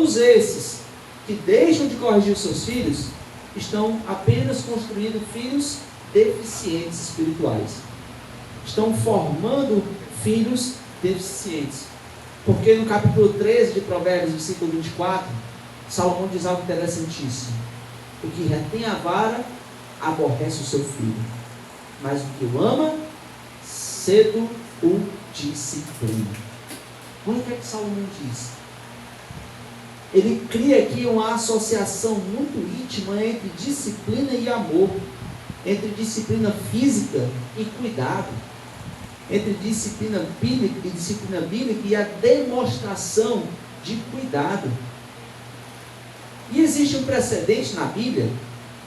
todos esses que deixam de corrigir seus filhos, estão apenas construindo filhos deficientes espirituais. Estão formando filhos deficientes. Porque no capítulo 13 de Provérbios, versículo 24, Salomão diz algo interessantíssimo. O que retém a vara, aborrece o seu filho. Mas o que o ama, cedo o disciplina. Olha o que é que Salomão diz. Ele cria aqui uma associação muito íntima entre disciplina e amor, entre disciplina física e cuidado, entre disciplina bíblica e a demonstração de cuidado. E existe um precedente na Bíblia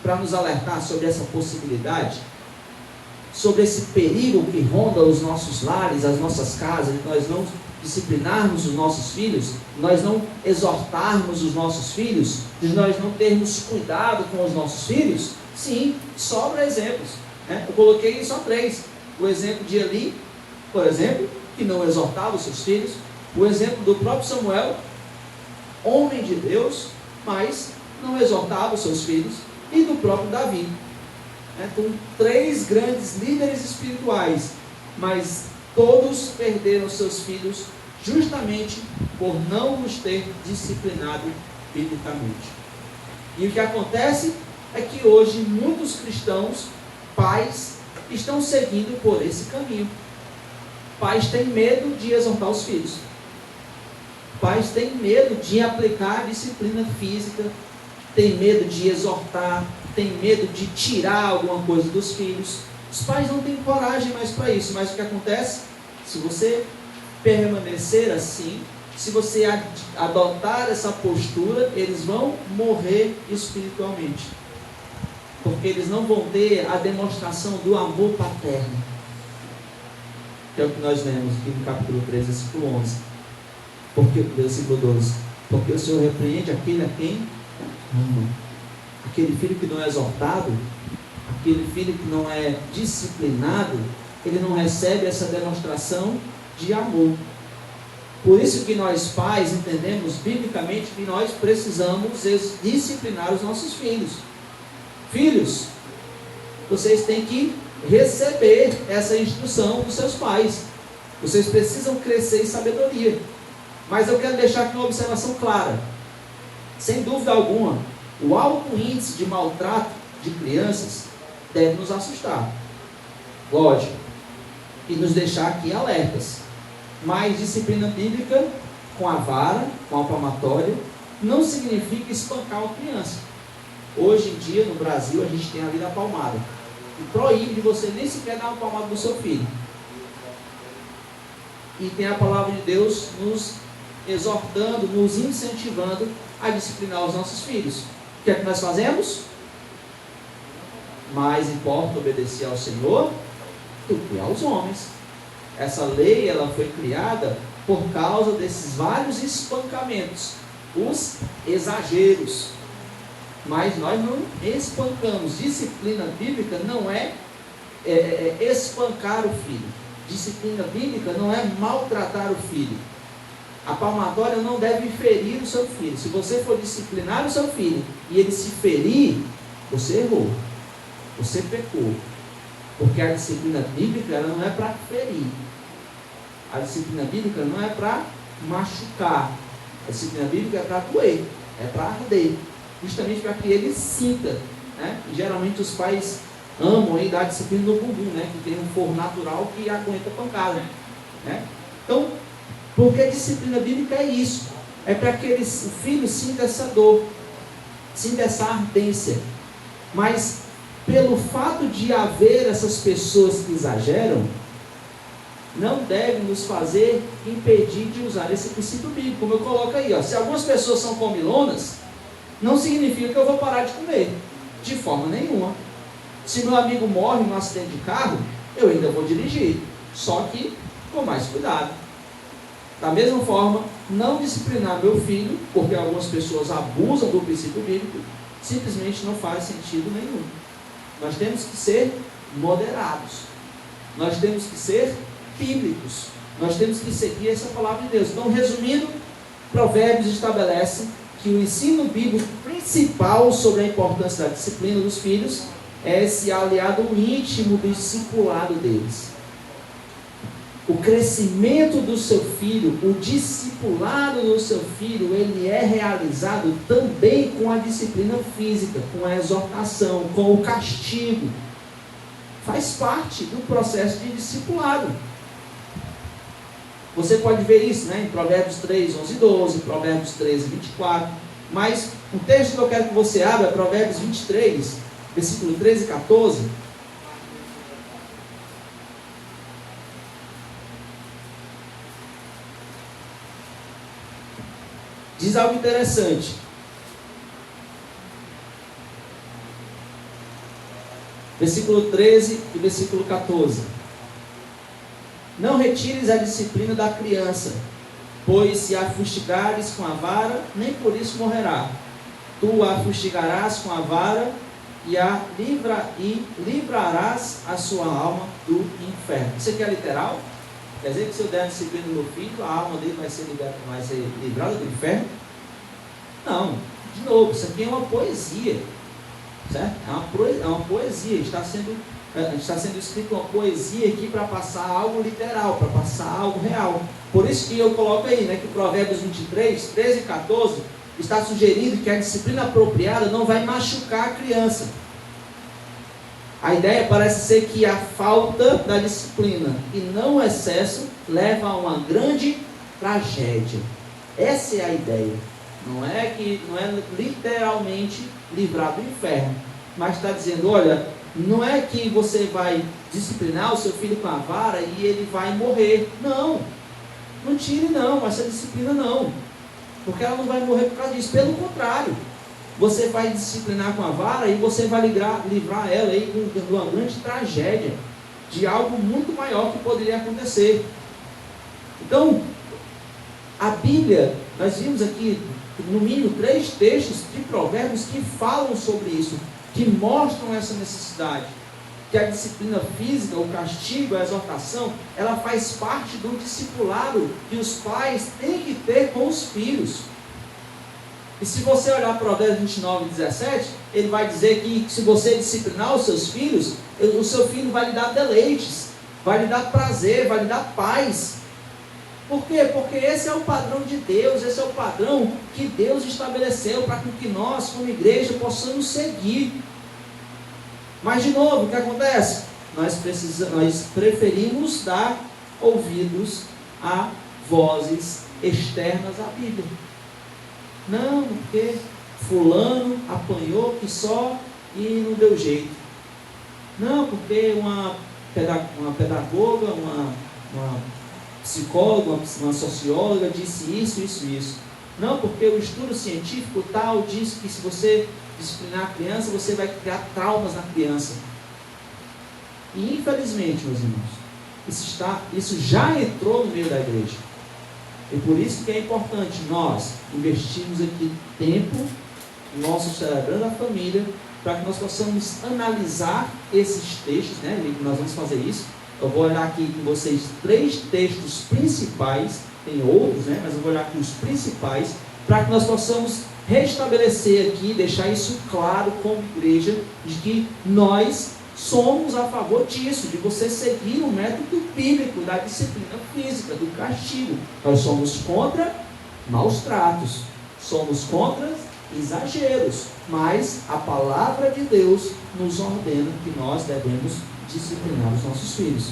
para nos alertar sobre essa possibilidade, sobre esse perigo que ronda os nossos lares, as nossas casas, de nós não disciplinarmos os nossos filhos, nós não exortarmos os nossos filhos, de nós não termos cuidado com os nossos filhos. Sim, sobra exemplos, né? Eu coloquei só 3. O exemplo de Eli, por exemplo, que não exortava os seus filhos. O exemplo do próprio Samuel, homem de Deus, mas não exortava os seus filhos. E do próprio Davi. Então, 3 grandes líderes espirituais, mas todos perderam seus filhos justamente por não os ter disciplinado biblicamente. E o que acontece é que hoje muitos cristãos, pais, estão seguindo por esse caminho. Pais têm medo de exortar os filhos. Pais têm medo de aplicar a disciplina física, têm medo de exortar, têm medo de tirar alguma coisa dos filhos. Os pais não têm coragem mais para isso, mas o que acontece? Se você permanecer assim, se você adotar essa postura, eles vão morrer espiritualmente, porque eles não vão ter a demonstração do amor paterno, que é o que nós lemos aqui no capítulo 13, versículo 11, porque, versículo 12, porque o Senhor repreende aquele a quem ama. Aquele filho que não é exortado, aquele filho que não é disciplinado, ele não recebe essa demonstração de amor. Por isso que nós pais entendemos biblicamente que nós precisamos disciplinar os nossos filhos. Filhos, vocês têm que receber essa instrução dos seus pais. Vocês precisam crescer em sabedoria. Mas eu quero deixar aqui uma observação clara. Sem dúvida alguma, o alto índice de maltrato de crianças deve nos assustar. Lógico. E nos deixar aqui alertas. Mas disciplina bíblica com a vara, com a palmatória, não significa espancar uma criança. Hoje em dia, no Brasil, a gente tem a lei da palmada, que proíbe de você nem sequer dar uma palmada no seu filho. E tem a palavra de Deus nos exortando, nos incentivando a disciplinar os nossos filhos. O que é que nós fazemos? Mais importa obedecer ao Senhor do que aos homens. Essa lei, ela foi criada por causa desses vários espancamentos, os exageros. Mas nós não espancamos. Disciplina bíblica não é espancar o filho. Disciplina bíblica não é maltratar o filho. A palmatória não deve ferir o seu filho. Se você for disciplinar o seu filho e ele se ferir, você errou, você pecou. Porque a disciplina bíblica, ela não é para ferir. A disciplina bíblica não é para machucar. A disciplina bíblica é para doer, é para arder, justamente para que ele sinta, né? E geralmente os pais amam aí dar disciplina no bumbum, né? Que tem um forro natural que aguenta pancada, né? Então, porque a disciplina bíblica é isso, é para que o filho sinta essa dor, sinta essa ardência. Mas pelo fato de haver essas pessoas que exageram, não deve nos fazer impedir de usar esse princípio bíblico, como eu coloco aí, ó. Se algumas pessoas são comilonas, não significa que eu vou parar de comer, de forma nenhuma. Se meu amigo morre num acidente de carro, eu ainda vou dirigir, só que com mais cuidado. Da mesma forma, não disciplinar meu filho, porque algumas pessoas abusam do princípio bíblico, simplesmente não faz sentido nenhum. Nós temos que ser moderados, nós temos que ser bíblicos, nós temos que seguir essa palavra de Deus. Então, resumindo, Provérbios estabelece que o ensino bíblico principal sobre a importância da disciplina dos filhos é esse aliado íntimo do discipulado deles. O crescimento do seu filho, o discipulado do seu filho, ele é realizado também com a disciplina física, com a exortação, com o castigo. Faz parte do processo de discipulado. Você pode ver isso, né, em Provérbios 3, 11 e 12, Provérbios 13, 24. Mas o texto que eu quero que você abra é Provérbios 23, versículo 13 e 14. Diz algo interessante. Versículo 13 e versículo 14. Não retires a disciplina da criança, pois se a fustigares com a vara, nem por isso morrerá. Tu a fustigarás com a vara e livrarás a sua alma do inferno. Isso aqui é literal? Quer dizer que se eu der a disciplina do meu filho, a alma dele vai ser livrada do inferno? Não. De novo, isso aqui é uma poesia. Certo? É uma poesia. Está sendo escrito uma poesia aqui para passar algo literal, para passar algo real. Por isso que eu coloco aí, né, que Provérbios 23, 13 e 14 está sugerindo que a disciplina apropriada não vai machucar a criança. A ideia parece ser que a falta da disciplina e não o excesso leva a uma grande tragédia. Essa é a ideia. Não é literalmente livrar do inferno, mas está dizendo, olha, não é que você vai disciplinar o seu filho com a vara e ele vai morrer. Não tire não, essa disciplina não, porque ela não vai morrer por causa disso. Pelo contrário, você vai disciplinar com a vara e você vai livrar ela aí de uma grande tragédia, de algo muito maior que poderia acontecer. Então, a Bíblia, nós vimos aqui no mínimo 3 textos de Provérbios que falam sobre isso, que mostram essa necessidade, que a disciplina física, o castigo, a exortação, ela faz parte do discipulado que os pais têm que ter com os filhos. E se você olhar Provérbios 29, 17, ele vai dizer que se você disciplinar os seus filhos, o seu filho vai lhe dar deleites, vai lhe dar prazer, vai lhe dar paz. Por quê? Porque esse é o padrão de Deus, esse é o padrão que Deus estabeleceu para que nós, como igreja, possamos seguir. Mas, de novo, o que acontece? Nós preferimos dar ouvidos a vozes externas à Bíblia. Não, porque fulano apanhou que só e não deu jeito. Não, porque uma pedagoga, uma psicóloga, uma socióloga disse isso. Não, porque o estudo científico tal diz que se você disciplinar a criança, você vai criar traumas na criança. E infelizmente, meus irmãos, isso já entrou no meio da igreja. E por isso que é importante nós investirmos aqui tempo, nosso Celebrando a Família, para que nós possamos analisar esses textos, né? Nós vamos fazer isso. Eu vou olhar aqui com vocês 3 textos principais, tem outros, né? Mas eu vou olhar aqui os principais, para que nós possamos restabelecer aqui, deixar isso claro como igreja, de que nós somos a favor disso, de você seguir o método bíblico da disciplina física, do castigo. Nós somos contra maus tratos, somos contra exageros, mas a palavra de Deus nos ordena que nós devemos disciplinar os nossos filhos.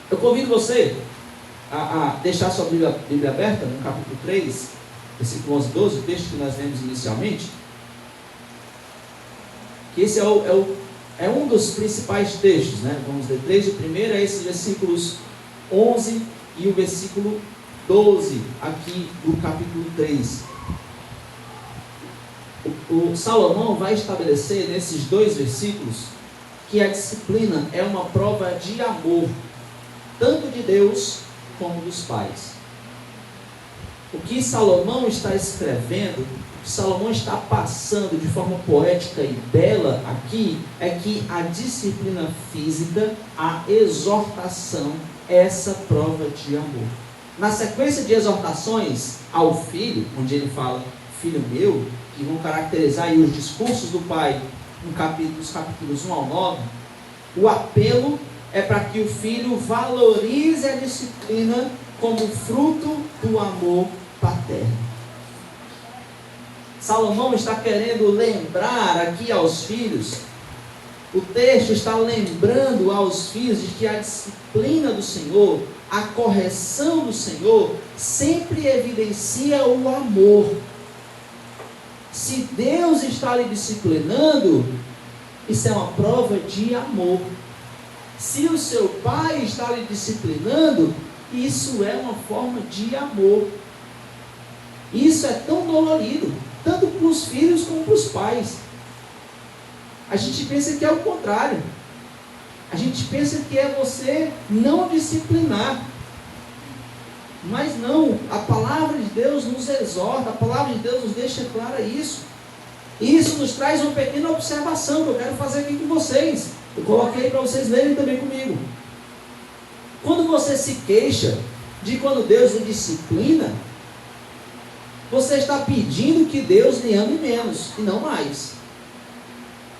Eu convido você a deixar sua Bíblia aberta no capítulo 3, versículo 11 e 12, o texto que nós lemos inicialmente, que esse é um dos principais textos, né? Vamos ler 3, o primeiro é esses versículos 11 e o versículo 12, aqui do capítulo 3. O Salomão vai estabelecer nesses 2 versículos que a disciplina é uma prova de amor, tanto de Deus como dos pais. O que Salomão está escrevendo, o que Salomão está passando de forma poética e bela aqui, é que a disciplina física, a exortação, é essa prova de amor. Na sequência de exortações ao filho, onde ele fala, filho meu, que vão caracterizar aí os discursos do pai nos capítulos 1 ao 9, o apelo é para que o filho valorize a disciplina como fruto do amor paterno. Salomão está querendo lembrar aqui aos filhos, o texto está lembrando aos filhos de que a disciplina do Senhor, a correção do Senhor, sempre evidencia o amor. Se Deus está lhe disciplinando, isso é uma prova de amor. Se o seu pai está lhe disciplinando, isso é uma forma de amor. Isso é tão dolorido, tanto para os filhos como para os pais. A gente pensa que é o contrário. A gente pensa que é você não disciplinar. Mas não, a palavra de Deus nos exorta, a palavra de Deus nos deixa clara isso. E isso nos traz uma pequena observação que eu quero fazer aqui com vocês. Eu coloquei para vocês lerem também comigo. Quando você se queixa de quando Deus lhe disciplina, você está pedindo que Deus lhe ame menos e não mais.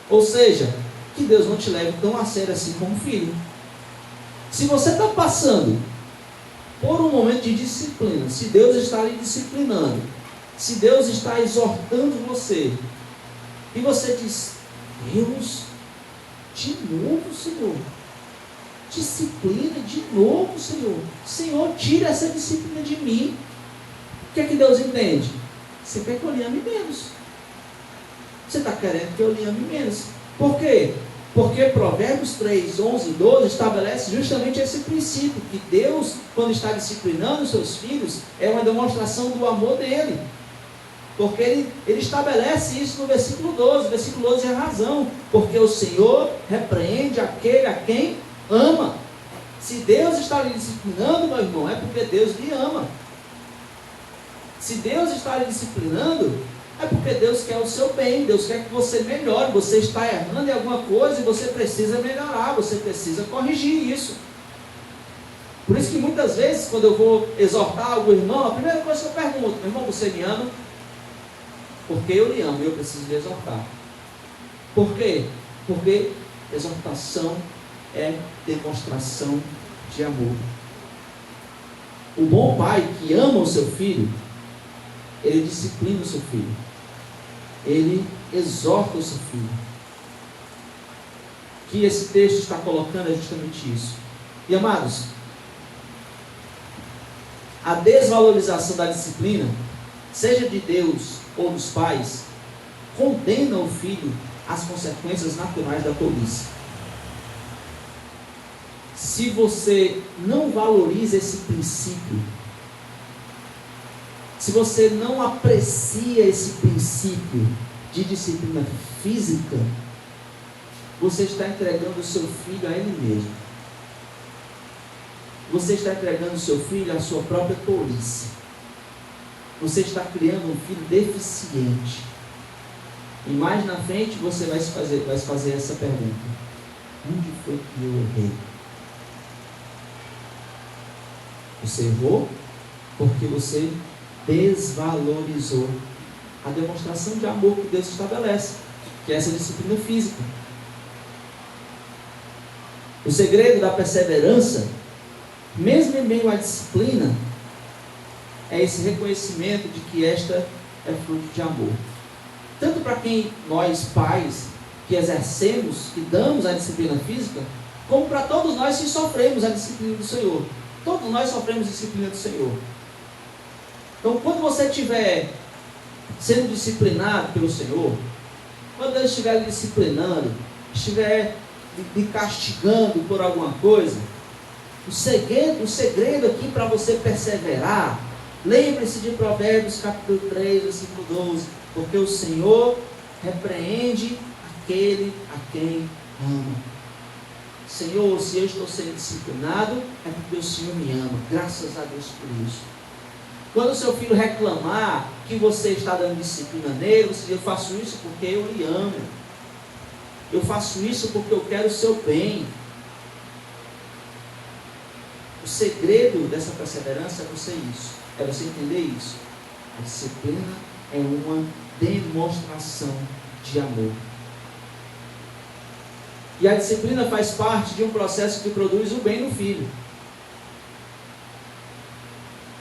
Ou seja, que Deus não te leve tão a sério assim como filho. Se você está passando por um momento de disciplina, se Deus está lhe disciplinando, se Deus está exortando você, e você diz: Deus, de novo, Senhor, disciplina de novo, Senhor, Senhor, tira essa disciplina de mim. O que é que Deus entende? Você quer que eu lhe ame menos. Você está querendo que eu lhe ame menos. Por quê? Porque Provérbios 3, 11 e 12 estabelece justamente esse princípio, que Deus, quando está disciplinando os seus filhos, é uma demonstração do amor dele. Porque ele estabelece isso no versículo 12. O versículo 12 é a razão. Porque o Senhor repreende aquele a quem ama. Se Deus está lhe disciplinando, meu irmão, é porque Deus lhe ama. Se Deus está lhe disciplinando, é porque Deus quer o seu bem, Deus quer que você melhore. Você está errando em alguma coisa e você precisa melhorar, você precisa corrigir isso. Por isso que muitas vezes, quando eu vou exortar algum irmão, a primeira coisa que eu pergunto: meu irmão, você me ama? Porque eu lhe amo e eu preciso lhe exortar. Por quê? Porque exortação é demonstração de amor. O bom pai que ama o seu filho, ele disciplina o seu filho, ele exorta o seu filho. O que esse texto está colocando é justamente isso. E amados, a desvalorização da disciplina, seja de Deus ou dos pais, condena o filho às consequências naturais da tolice. Se você não valoriza esse princípio, se você não aprecia esse princípio de disciplina física, você está entregando o seu filho a ele mesmo. Você está entregando o seu filho à sua própria tolice. Você está criando um filho deficiente. E mais na frente você vai fazer essa pergunta: onde foi que eu errei? Você errou porque você desvalorizou a demonstração de amor que Deus estabelece, que é essa disciplina física. O segredo da perseverança, mesmo em meio à disciplina, é esse reconhecimento de que esta é fruto de amor. Tanto para quem nós pais que exercemos, que damos a disciplina física, como para todos nós que sofremos a disciplina do Senhor. Todos nós sofremos a disciplina do Senhor. Então, quando você estiver sendo disciplinado pelo Senhor, quando Deus estiver lhe disciplinando, estiver lhe castigando por alguma coisa, o segredo aqui para você perseverar, lembre-se de Provérbios capítulo 3, versículo 12, porque o Senhor repreende aquele a quem ama. Senhor, se eu estou sendo disciplinado, é porque o Senhor me ama. Graças a Deus por isso. Quando o seu filho reclamar que você está dando disciplina nele, você diz: eu faço isso porque eu lhe amo. Eu faço isso porque eu quero o seu bem. O segredo dessa perseverança é você entender isso. A disciplina é uma demonstração de amor. E a disciplina faz parte de um processo que produz o bem no filho.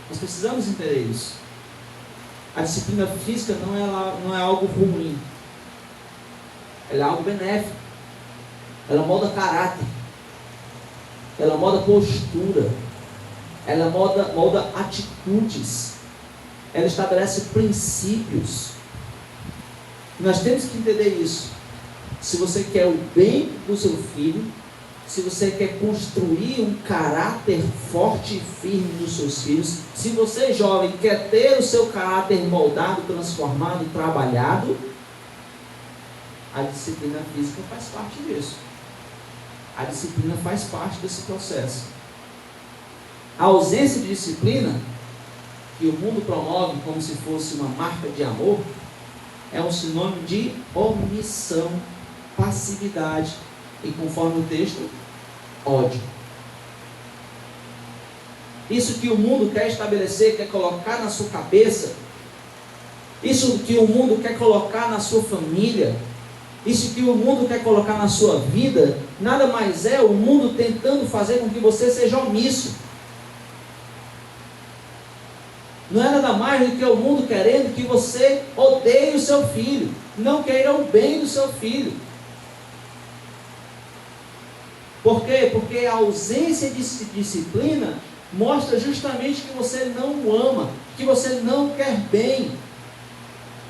Nós precisamos entender isso. A disciplina física não é algo ruim. Ela é algo benéfico. Ela molda caráter. Ela molda postura. Ela molda atitudes. Ela estabelece princípios. Nós temos que entender isso. Se você quer o bem do seu filho, se você quer construir um caráter forte e firme nos seus filhos, se você, jovem, quer ter o seu caráter moldado, transformado, trabalhado, a disciplina física faz parte disso. A disciplina faz parte desse processo. A ausência de disciplina, que o mundo promove como se fosse uma marca de amor, é um sinônimo de omissão, passividade e, conforme o texto, ódio. Isso que o mundo quer estabelecer, quer colocar na sua cabeça, isso que o mundo quer colocar na sua família, isso que o mundo quer colocar na sua vida, nada mais é o mundo tentando fazer com que você seja omisso. Não é nada mais do que o mundo querendo que você odeie o seu filho, não queira o bem do seu filho. Por quê? Porque a ausência de disciplina mostra justamente que você não o ama, que você não quer bem.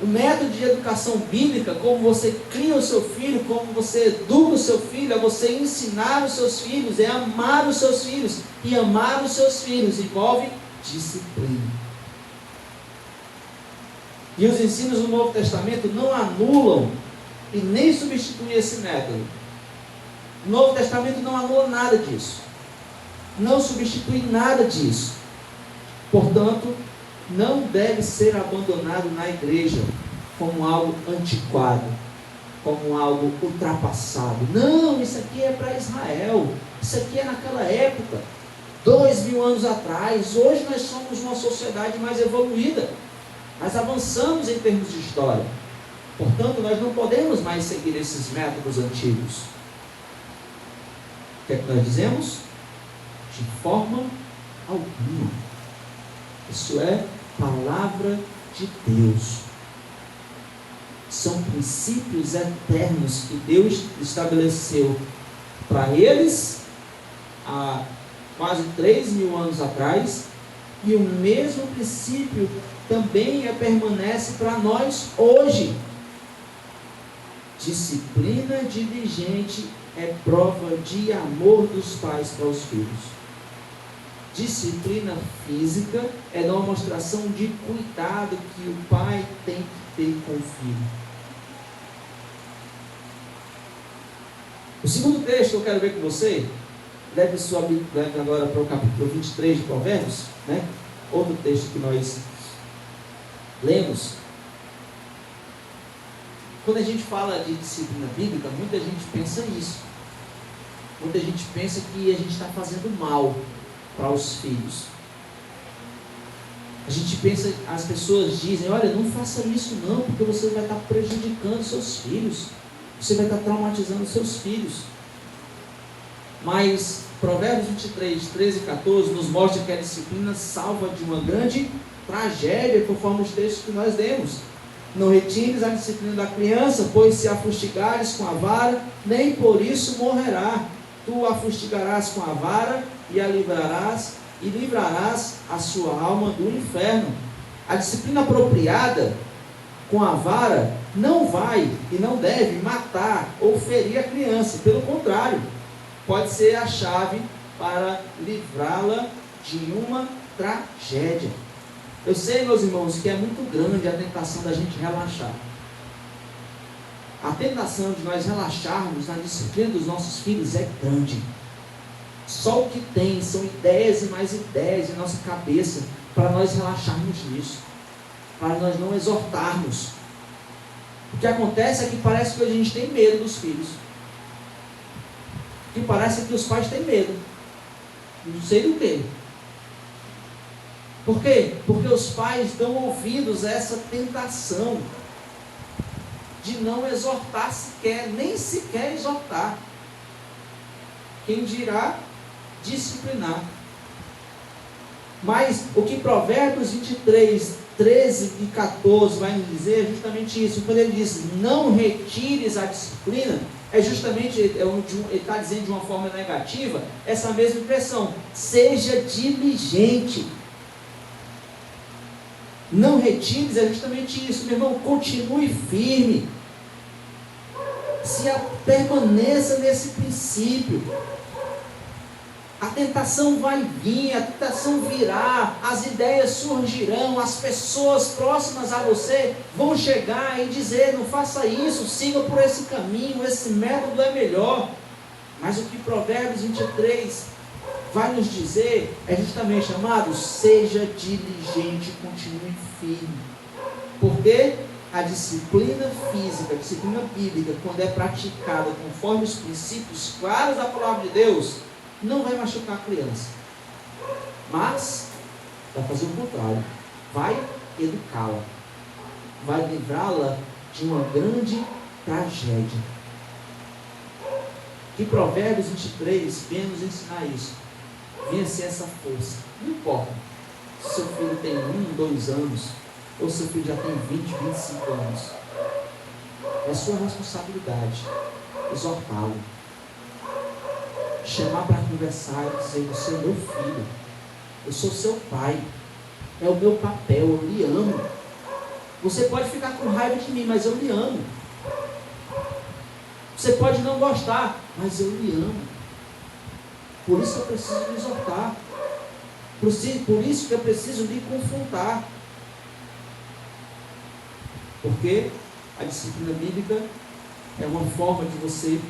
O método de educação bíblica, como você cria o seu filho, como você educa o seu filho, é você ensinar os seus filhos, é amar os seus filhos. E amar os seus filhos envolve disciplina. E os ensinos do Novo Testamento não anulam e nem substituem esse método. O Novo Testamento não anula nada disso. Não substitui nada disso. Portanto, não deve ser abandonado na igreja como algo antiquado, como algo ultrapassado. Não, isso aqui é para Israel. Isso aqui é naquela época, 2000 anos atrás. Hoje nós somos uma sociedade mais evoluída. Nós avançamos em termos de história. Portanto, nós não podemos mais seguir esses métodos antigos. O que é que nós dizemos? De forma alguma. Isso é palavra de Deus. São princípios eternos que Deus estabeleceu para eles há quase 3000 anos atrás, e o mesmo princípio também permanece para nós hoje. Disciplina diligente é prova de amor dos pais para os filhos. Disciplina física é uma demonstração de cuidado que o pai tem que ter com o filho. O segundo texto que eu quero ver com você, leve agora para o capítulo 23 de Provérbios, né? Outro texto que nós lemos. Quando a gente fala de disciplina bíblica, muita gente pensa isso. Muita gente pensa que a gente está fazendo mal para os filhos. A gente pensa, as pessoas dizem, olha, não faça isso não, porque você vai estar prejudicando seus filhos. Você vai estar traumatizando seus filhos. Mas Provérbios 23, 13 e 14 nos mostra que a disciplina salva de uma grande tragédia, conforme os textos que nós lemos. Não retires a disciplina da criança, pois se a fustigares com a vara, nem por isso morrerá. Tu a fustigarás com a vara e a livrarás a sua alma do inferno. A disciplina apropriada com a vara não vai e não deve matar ou ferir a criança. Pelo contrário, pode ser a chave para livrá-la de uma tragédia. Eu sei, meus irmãos, que é muito grande a tentação da gente relaxar. A tentação de nós relaxarmos na disciplina dos nossos filhos é grande. Só o que tem são ideias e mais ideias em nossa cabeça para nós relaxarmos nisso, para nós não exortarmos. O que acontece é que parece que a gente tem medo dos filhos. O que parece é que os pais têm medo. Não sei do quê. Por quê? Porque os pais dão ouvidos a essa tentação de não exortar sequer, nem sequer exortar. Quem dirá disciplinar. Mas o que Provérbios 23, 13 e 14 vai nos dizer é justamente isso. Quando ele diz, não retires a disciplina, é justamente, ele está dizendo de uma forma negativa, essa mesma expressão, seja diligente. Não retires é justamente isso, meu irmão, continue firme. Permaneça nesse princípio. A tentação vai vir, a tentação virá, as ideias surgirão, as pessoas próximas a você vão chegar e dizer, não faça isso, siga por esse caminho, esse método é melhor. Mas o que Provérbios 23 vai nos dizer é justamente, amados, seja diligente, continue firme. Porque a disciplina física, a disciplina bíblica, quando é praticada conforme os princípios claros da palavra de Deus, não vai machucar a criança, mas vai fazer o contrário, vai educá-la, vai livrá-la de uma grande tragédia. Que Provérbios 23 venha nos ensinar isso, venha ser essa força. Não importa se seu filho tem 1, 2 anos, ou seu filho já tem 20, 25 anos, é sua responsabilidade exortá-lo, chamar para conversar e dizer, você é meu filho, eu sou seu pai, é o meu papel, eu lhe amo. Você pode ficar com raiva de mim, mas eu lhe amo. Você pode não gostar, mas eu lhe amo. Por isso que eu preciso lhe exortar, por isso que eu preciso lhe confrontar. Porque a disciplina bíblica é uma forma de você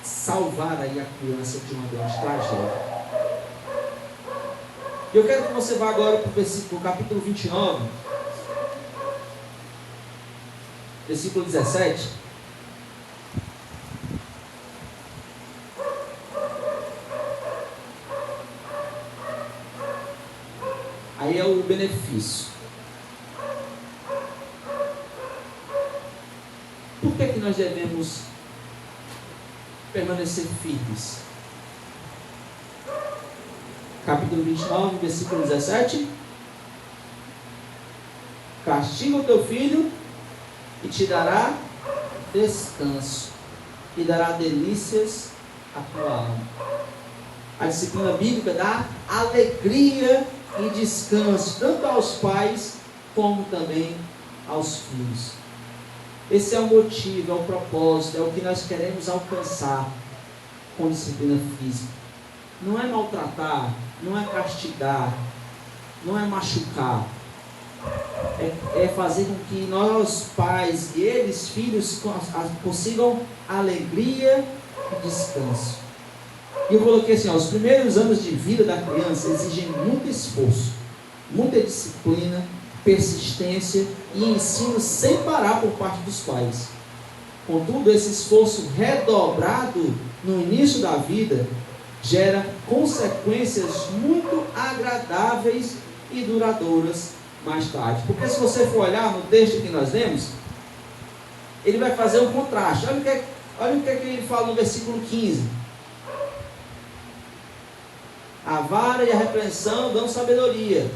salvar aí a criança de uma grande tragédia. Eu quero que você vá agora para o capítulo 29, versículo 17. Aí é o benefício. Por que nós devemos permanecer firmes? Capítulo 29, versículo 17. Castiga o teu filho e te dará descanso, e dará delícias à tua alma. A disciplina bíblica dá alegria e descanso, tanto aos pais como também aos filhos. Esse é o motivo, é o propósito, é o que nós queremos alcançar com disciplina física. Não é maltratar, não é castigar, não é machucar. É fazer com que nós, pais e eles, filhos, consigam alegria e descanso. E eu coloquei assim, os primeiros anos de vida da criança exigem muito esforço, muita disciplina, persistência e ensino sem parar por parte dos pais. Contudo, esse esforço redobrado no início da vida gera consequências muito agradáveis e duradouras mais tarde. Porque se você for olhar no texto que nós lemos, ele vai fazer um contraste. Olha o que ele fala no versículo 15. A vara e a repreensão dão sabedoria,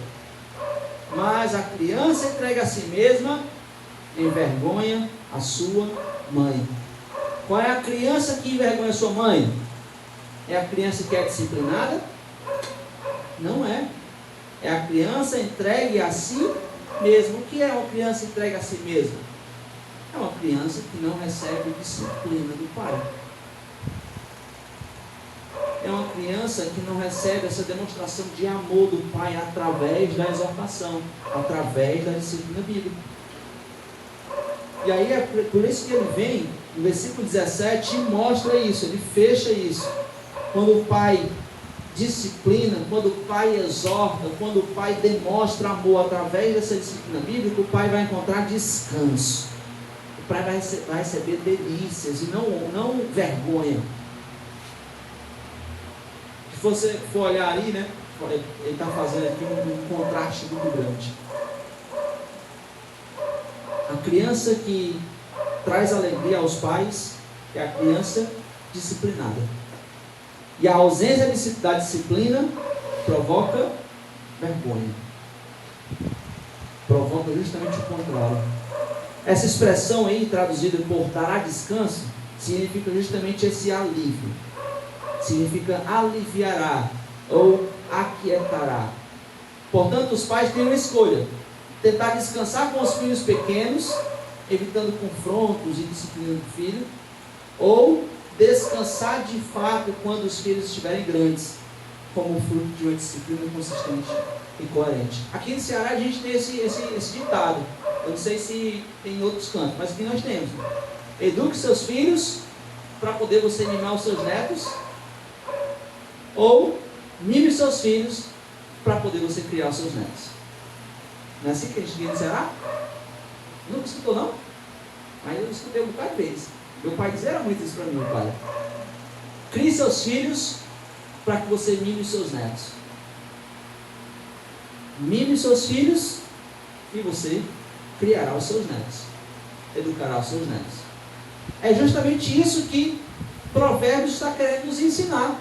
mas a criança entregue a si mesma envergonha a sua mãe. Qual é a criança que envergonha a sua mãe? É a criança que é disciplinada? Não é. É a criança entregue a si mesma. O que é uma criança entregue a si mesma? É uma criança que não recebe disciplina do pai. É uma criança que não recebe essa demonstração de amor do pai através da exortação, através da disciplina bíblica. E aí é por isso que ele vem no versículo 17 e mostra isso, ele fecha isso. Quando o pai disciplina, quando o pai exorta, quando o pai demonstra amor através dessa disciplina bíblica, o pai vai encontrar descanso. O pai vai receber delícias e não vergonha. Se você for olhar aí, né, ele está fazendo aqui um contraste muito grande. A criança que traz alegria aos pais é a criança disciplinada. E a ausência da disciplina provoca vergonha. Provoca justamente o contrário. Essa expressão aí, traduzida por dará descanso, significa justamente esse alívio. Significa aliviará ou aquietará. Portanto, os pais têm uma escolha: tentar descansar com os filhos pequenos, evitando confrontos e disciplinando o filho, ou descansar de fato quando os filhos estiverem grandes, como fruto de uma disciplina consistente e coerente. Aqui no Ceará a gente tem esse ditado. Eu não sei se tem em outros cantos, mas aqui nós temos: eduque seus filhos para poder você mimar os seus netos, ou mime seus filhos para poder você criar os seus netos. Não é assim que a gente diz no Ceará? Nunca escutou, não? Mas eu escutei um bocado de vezes. Meu pai dizia muito isso para mim, meu pai. Crie seus filhos para que você mime os seus netos. Mime os seus filhos e você criará os seus netos. Educará os seus netos. É justamente isso que Provérbios está querendo nos ensinar,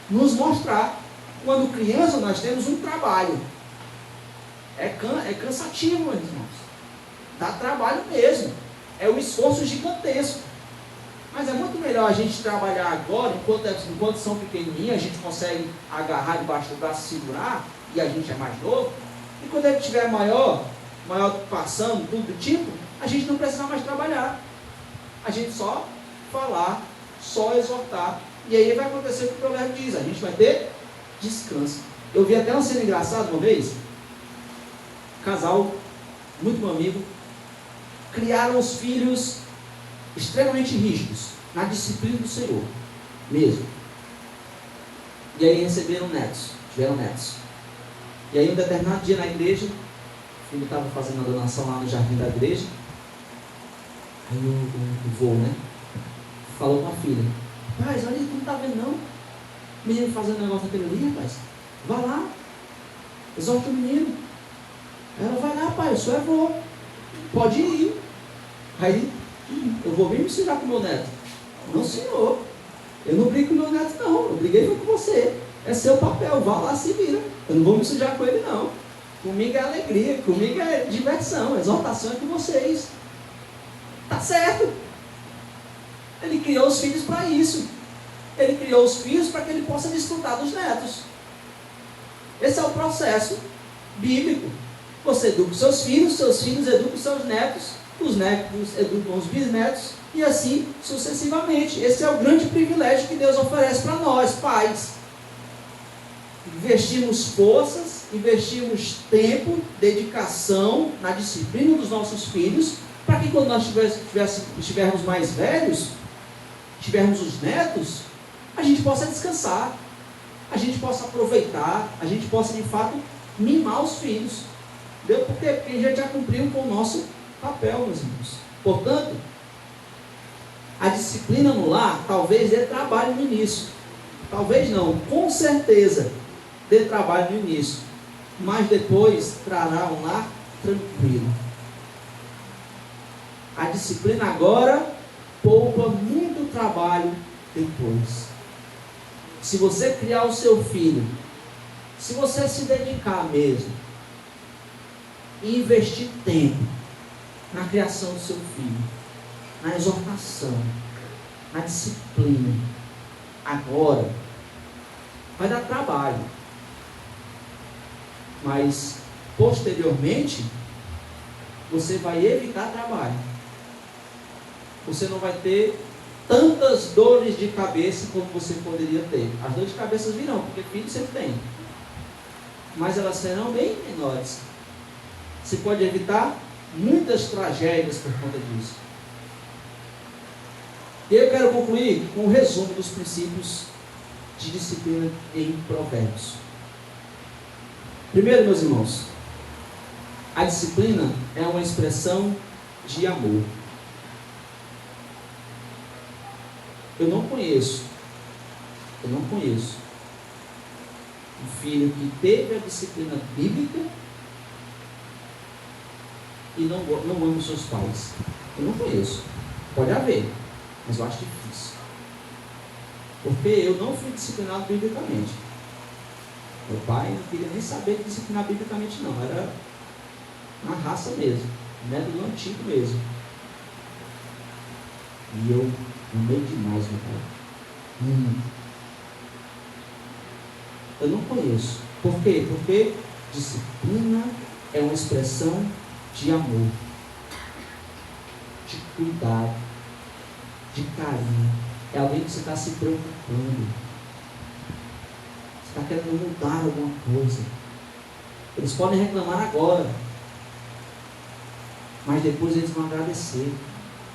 nos mostrar. Quando criança nós temos um trabalho. É cansativo, meus irmãos. Dá trabalho mesmo. É um esforço gigantesco. Mas é muito melhor a gente trabalhar agora, enquanto são pequenininhos, a gente consegue agarrar debaixo do braço, segurar, e a gente é mais novo. E quando ele estiver maior passando, tudo do tipo, a gente não precisa mais trabalhar. A gente só falar, só exortar. E aí vai acontecer o que o provérbio diz: a gente vai ter descanso. Eu vi até uma cena engraçada uma vez. Casal, muito meu amigo, criaram os filhos extremamente rígidos, na disciplina do Senhor, mesmo. E aí receberam netos, tiveram netos. E aí um determinado dia na igreja, o filho estava fazendo a donação lá no jardim da igreja. Aí o vô, falou com a filha: rapaz, olha, tu não está vendo não? O menino fazendo um negócio daquele ali, rapaz. Vai lá, exorta o menino. Ela: vai lá, pai, o senhor é vô, pode ir. Aí: eu vou vir me sujar com o meu neto. Não, senhor, eu não brigo com o meu neto não, eu briguei com você. É seu papel, vá lá, se vira. Eu não vou me sujar com ele não. Comigo é alegria, comigo é diversão, a exortação é com vocês. Tá certo. Ele criou os filhos para isso. Ele criou os filhos para que ele possa desfrutar dos netos. Esse é o processo bíblico. Você educa os seus filhos educam os seus netos, os netos educam os bisnetos, e assim sucessivamente. Esse é o grande privilégio que Deus oferece para nós, pais. Investimos forças, investimos tempo, dedicação na disciplina dos nossos filhos, para que quando nós estivermos mais velhos, tivermos os netos, a gente possa descansar, a gente possa aproveitar, a gente possa de fato mimar os filhos. Deu? Por quê? Porque a gente já cumpriu com o nosso papel, meus irmãos. Portanto, a disciplina no lar talvez dê trabalho no início. Talvez não, com certeza dê trabalho no início. Mas depois trará um lar tranquilo. A disciplina agora poupa muito trabalho depois. Se você criar o seu filho, se você se dedicar mesmo, e investir tempo na criação do seu filho, na exortação, na disciplina, agora vai dar trabalho, mas posteriormente você vai evitar trabalho. Você não vai ter tantas dores de cabeça como você poderia ter. As dores de cabeça virão, porque filho sempre tem, mas elas serão bem menores. Você pode evitar muitas tragédias por conta disso. E eu quero concluir com um resumo dos princípios de disciplina em Provérbios. Primeiro, meus irmãos, a disciplina é uma expressão de amor. Eu não conheço um filho que teve a disciplina bíblica e não ama os seus pais? Eu não conheço. Pode haver, mas eu acho difícil. Porque eu não fui disciplinado biblicamente. Meu pai não queria nem saber de disciplinar biblicamente, não. Era na raça mesmo, método antigo mesmo. E eu amei demais meu pai. Eu não conheço. Por quê? Porque disciplina é uma expressão de amor, de cuidado, de carinho. É alguém que você está se preocupando. Você está querendo mudar alguma coisa. Eles podem reclamar agora, mas depois eles vão agradecer.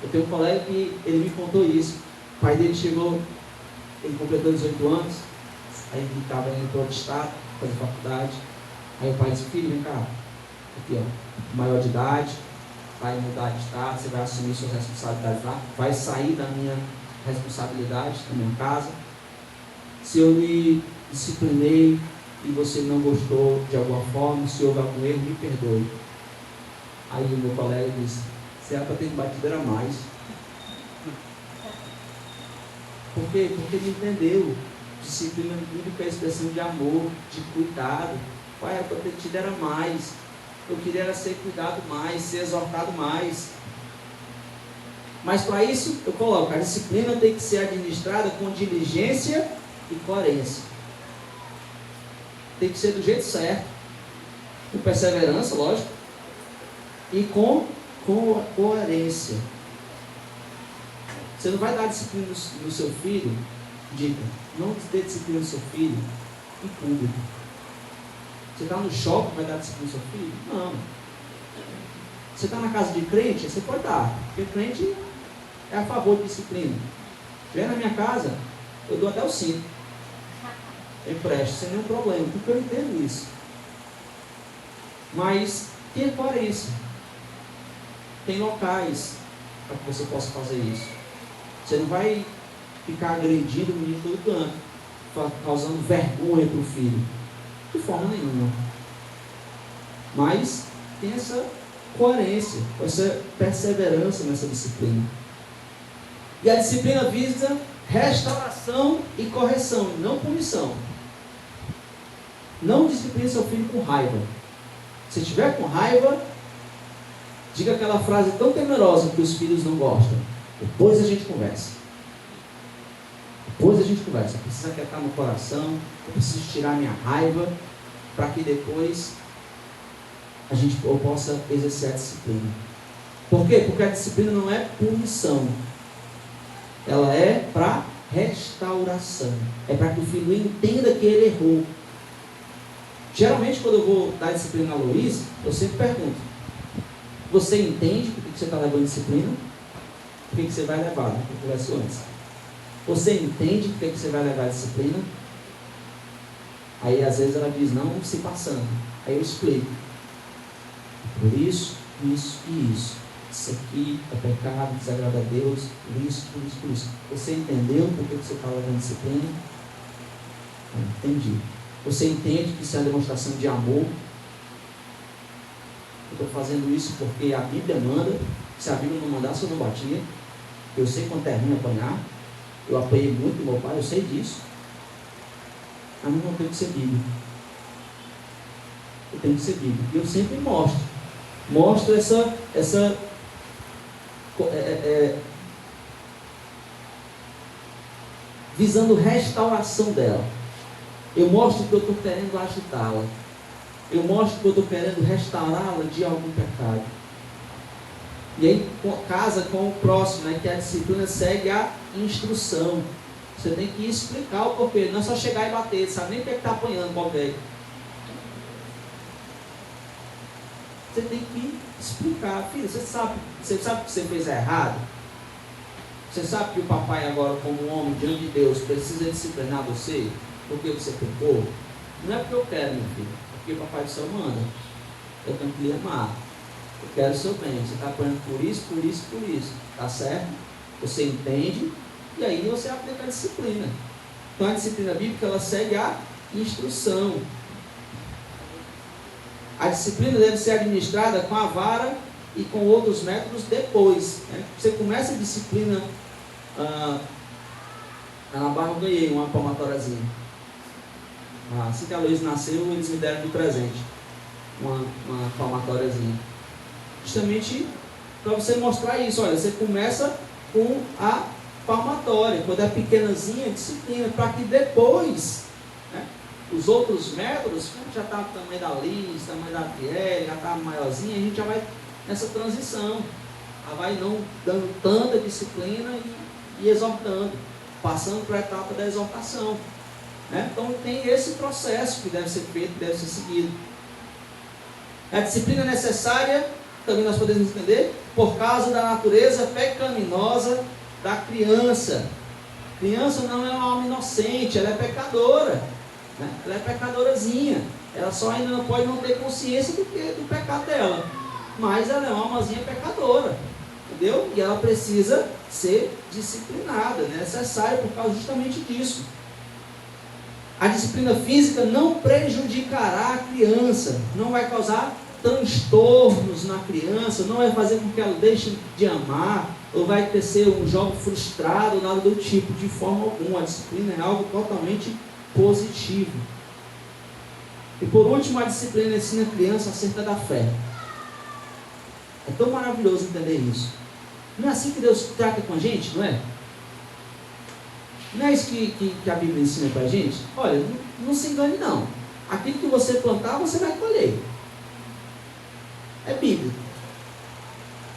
Eu tenho um colega que ele me contou isso. O pai dele chegou, ele completou 18 anos, aí ele estava indo para outro estado, fazer faculdade. Aí o pai disse: filho, vem cá, aqui ó, maior de idade, vai mudar de estado, você vai assumir suas responsabilidades lá, vai sair da minha responsabilidade, da minha casa. Se eu lhe disciplinei e você não gostou de alguma forma, se houve algum erro, me perdoe. Aí o meu colega disse: se era para ter batido, era mais. Por quê? Porque ele entendeu. Disciplina bíblica é expressão de amor, de cuidado. Pai, era para ter tido, era mais. Eu queria era ser cuidado mais, ser exortado mais. Mas para isso, eu coloco, a disciplina tem que ser administrada com diligência e coerência. Tem que ser do jeito certo, com perseverança, lógico, e com coerência. Você não vai dar disciplina no seu filho, dica, não dê disciplina no seu filho em público. Você está no shopping, vai dar disciplina no seu filho? Não. Você está na casa de crente, você pode dar, porque crente é a favor de disciplina. Se vier na minha casa, eu dou até o cinto. Eu empresto, sem nenhum problema, porque eu entendo isso. Mas tenha coerência. Tem locais para que você possa fazer isso. Você não vai ficar agredindo o menino todo canto, causando vergonha para o filho. De forma nenhuma. Mas tem essa coerência, essa perseverança nessa disciplina. E a disciplina visa restauração e correção, e não punição. Não discipline seu filho com raiva. Se estiver com raiva, diga aquela frase tão temerosa que os filhos não gostam: depois a gente conversa. Depois a gente conversa. Precisa aquietar no coração, eu preciso tirar minha raiva, para que depois eu possa exercer a disciplina. Por quê? Porque a disciplina não é punição. Ela é para restauração. É para que o filho entenda que ele errou. Geralmente, quando eu vou dar disciplina a Luiz, eu sempre pergunto: você entende por que você está levando disciplina? Por que você vai levar? Né? Eu converso antes. Você entende por que você vai levar a disciplina? Aí às vezes ela diz: não, se passando. Aí eu explico: por isso, isso e isso. Isso aqui é pecado, desagrada a Deus, por isso, por isso, por isso. Você entendeu por que você está levando disciplina? Entendi. Você entende que isso é uma demonstração de amor? Eu estou fazendo isso porque a Bíblia manda. Se a Bíblia não mandasse, eu não batia. Eu sei quanto é ruim apanhar. Eu apanhei muito meu pai, eu sei disso. A mim não tem que ser bíblico. Eu tenho que ser bíblico. E eu sempre mostro essa visando restauração dela. Eu mostro que eu estou querendo ajudá-la. Eu mostro que eu estou querendo restaurá-la de algum pecado. E aí casa com o próximo, né, que a disciplina segue a instrução. Você tem que explicar o porquê. Não é só chegar e bater, sabe nem o que está apanhando qualquer. Você tem que explicar. Filho, você sabe que você fez errado? Você sabe que o papai agora, como homem diante de Deus, precisa disciplinar você porque você pecou? Não é porque eu quero, meu filho. É porque o papai do céu manda. Eu tenho que lhe amar. Eu quero o seu bem. Você está apanhando por isso, por isso, por isso. Tá certo? Você entende? E aí você aplica a disciplina. Então a disciplina bíblica, ela segue a instrução. A disciplina deve ser administrada com a vara e com outros métodos depois. Né? Você começa a disciplina. Na barra eu ganhei uma palmatóriazinha. Assim que a Luísa nasceu, eles me deram de presente uma palmatóriazinha. Justamente para você mostrar isso. Olha, você começa com a palmatória. Quando é pequenazinha, disciplina. Para que depois, né, os outros métodos, já está o tamanho da Liz, tamanho da Adriele, já está maiorzinha, a gente já vai nessa transição. Já vai não dando tanta disciplina e exortando, passando para a etapa da exortação. Né? Então tem esse processo que deve ser feito, que deve ser seguido. A disciplina necessária, também nós podemos entender, por causa da natureza pecaminosa da criança. A criança não é uma alma inocente, ela é pecadora. Né? Ela é pecadorazinha. Ela só ainda não pode não ter consciência do pecado dela. Mas ela é uma almazinha pecadora. Entendeu? E ela precisa ser disciplinada, né? É necessário por causa justamente disso. A disciplina física não prejudicará a criança, não vai causar transtornos na criança, não vai fazer com que ela deixe de amar, ou vai ser um jogo frustrado, nada do tipo, de forma alguma. A disciplina é algo totalmente positivo. E por último, a disciplina ensina a criança acerca da fé. É tão maravilhoso entender isso. Não é assim que Deus trata com a gente, não é? Não é isso que a Bíblia ensina para a gente? Olha, não se engane não. Aquilo que você plantar, você vai colher. É bíblico.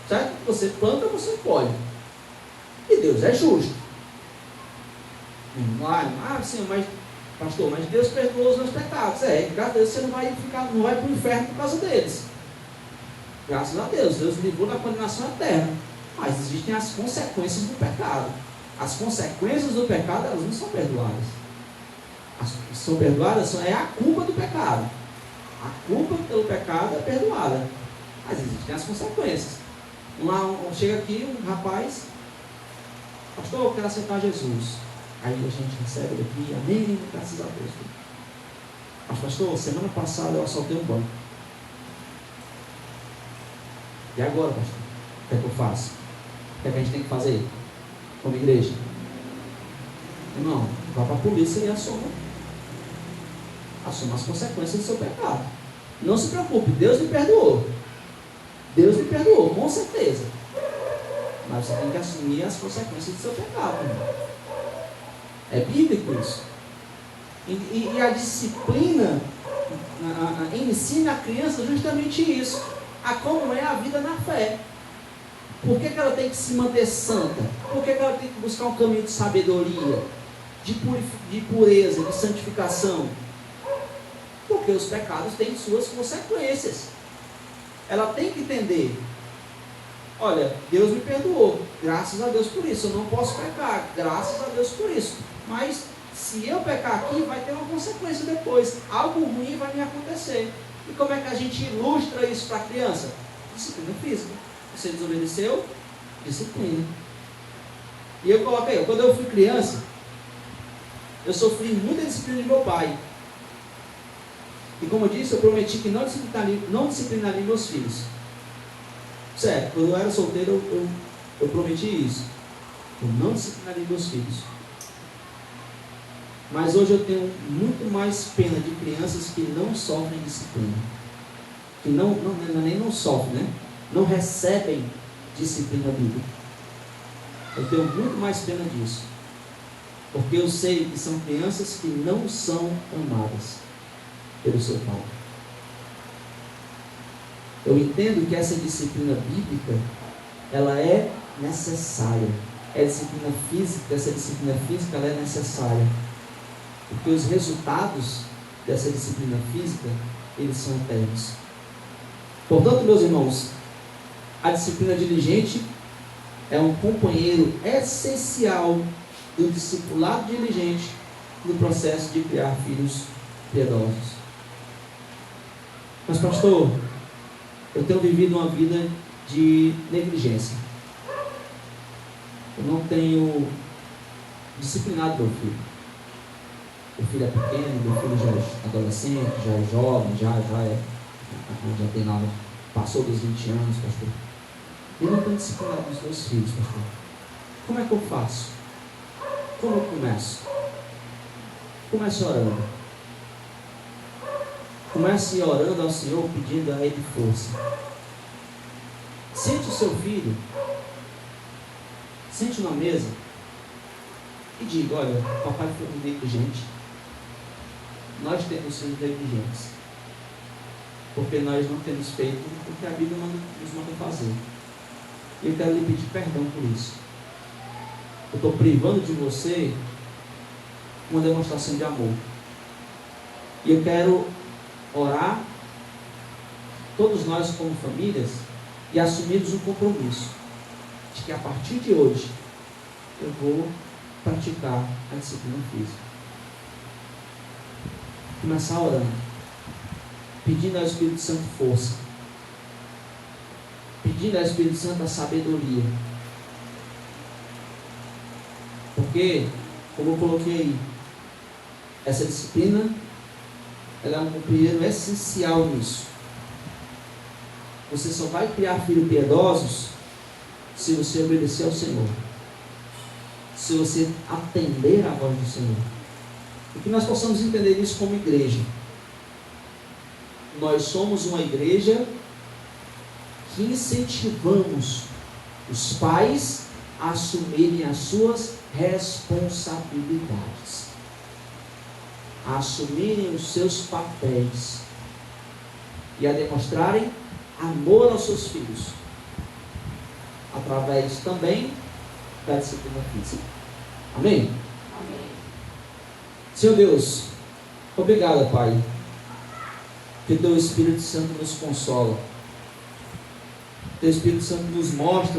Certo? Você planta, você colhe. E Deus é justo. Sim, mas pastor, mas Deus perdoou os meus pecados. Graças a Deus você não vai para o inferno por causa deles. Graças a Deus, Deus livrou da condenação eterna. Mas existem as consequências do pecado. As consequências do pecado, elas não são perdoadas. As que são perdoadas é a culpa do pecado. A culpa pelo pecado é perdoada. Mas existem as consequências. Chega aqui um rapaz, pastor, eu quero aceitar Jesus. Aí a gente recebe ele aqui, amém, graças a Deus. Mas pastor, semana passada eu assaltei um banco. E agora, pastor? O que é que eu faço? O que é que a gente tem que fazer como igreja? Irmão, vá para a polícia e assuma as consequências do seu pecado. Não se preocupe, Deus lhe perdoou. Deus lhe perdoou, com certeza. Mas você tem que assumir as consequências do seu pecado. Irmão. É bíblico isso. E a disciplina ensina a criança justamente isso. A como é a vida na fé. Por que ela tem que se manter santa? Por que ela tem que buscar um caminho de sabedoria, de pureza, de santificação? Porque os pecados têm suas consequências. Ela tem que entender. Olha, Deus me perdoou, graças a Deus por isso. Eu não posso pecar, graças a Deus por isso. Mas se eu pecar aqui, vai ter uma consequência depois. Algo ruim vai me acontecer. E como é que a gente ilustra isso para a criança? Disciplina física. Você desobedeceu? Disciplina. E eu coloquei, quando eu fui criança, eu sofri muita disciplina de meu pai. E como eu disse, eu prometi que não disciplinaria meus filhos. Sério, quando eu era solteiro, eu prometi isso. Eu não disciplinaria meus filhos. Mas hoje eu tenho muito mais pena de crianças que não sofrem disciplina. Que nem sofrem, né? Não recebem disciplina bíblica. Eu tenho muito mais pena disso. Porque eu sei que são crianças que não são amadas pelo seu pai. Eu entendo que essa disciplina bíblica, ela é necessária. É disciplina física, essa disciplina física ela é necessária. Porque os resultados dessa disciplina física, eles são eternos. Portanto, meus irmãos, a disciplina diligente é um companheiro essencial do discipulado diligente no processo de criar filhos piedosos. Mas pastor, eu tenho vivido uma vida de negligência. Eu não tenho disciplinado meu filho. o filho é pequeno, meu filho já é adolescente, já é jovem, já tem lá, passou dos 20 anos, pastor. Eu não tenho disciplinado os meus filhos, pastor. Como é que eu faço? Como eu começo? Comece orando. Comece orando ao Senhor, pedindo a Ele força. Sente o seu filho, sente na mesa e diga: olha, papai foi negligente. Nós temos sido negligentes, porque nós não temos feito o que a Bíblia nos manda fazer. E eu quero lhe pedir perdão por isso. Eu estou privando de você uma demonstração de amor. E eu quero orar, todos nós como famílias, e assumirmos um compromisso de que a partir de hoje eu vou praticar a disciplina física. Começar orando, pedindo ao Espírito Santo força, pedindo ao Espírito Santo a sabedoria, porque, como eu coloquei aí, essa disciplina ela é um companheiro essencial nisso. Você só vai criar filhos piedosos se você obedecer ao Senhor, se você atender à voz do Senhor. E que nós possamos entender isso como igreja. Nós somos uma igreja que incentivamos os pais a assumirem as suas responsabilidades, a assumirem os seus papéis e a demonstrarem amor aos seus filhos, através também da disciplina física. Amém? Amém. Senhor Deus, obrigado, Pai, que Teu Espírito Santo nos consola, Teu Espírito Santo nos mostra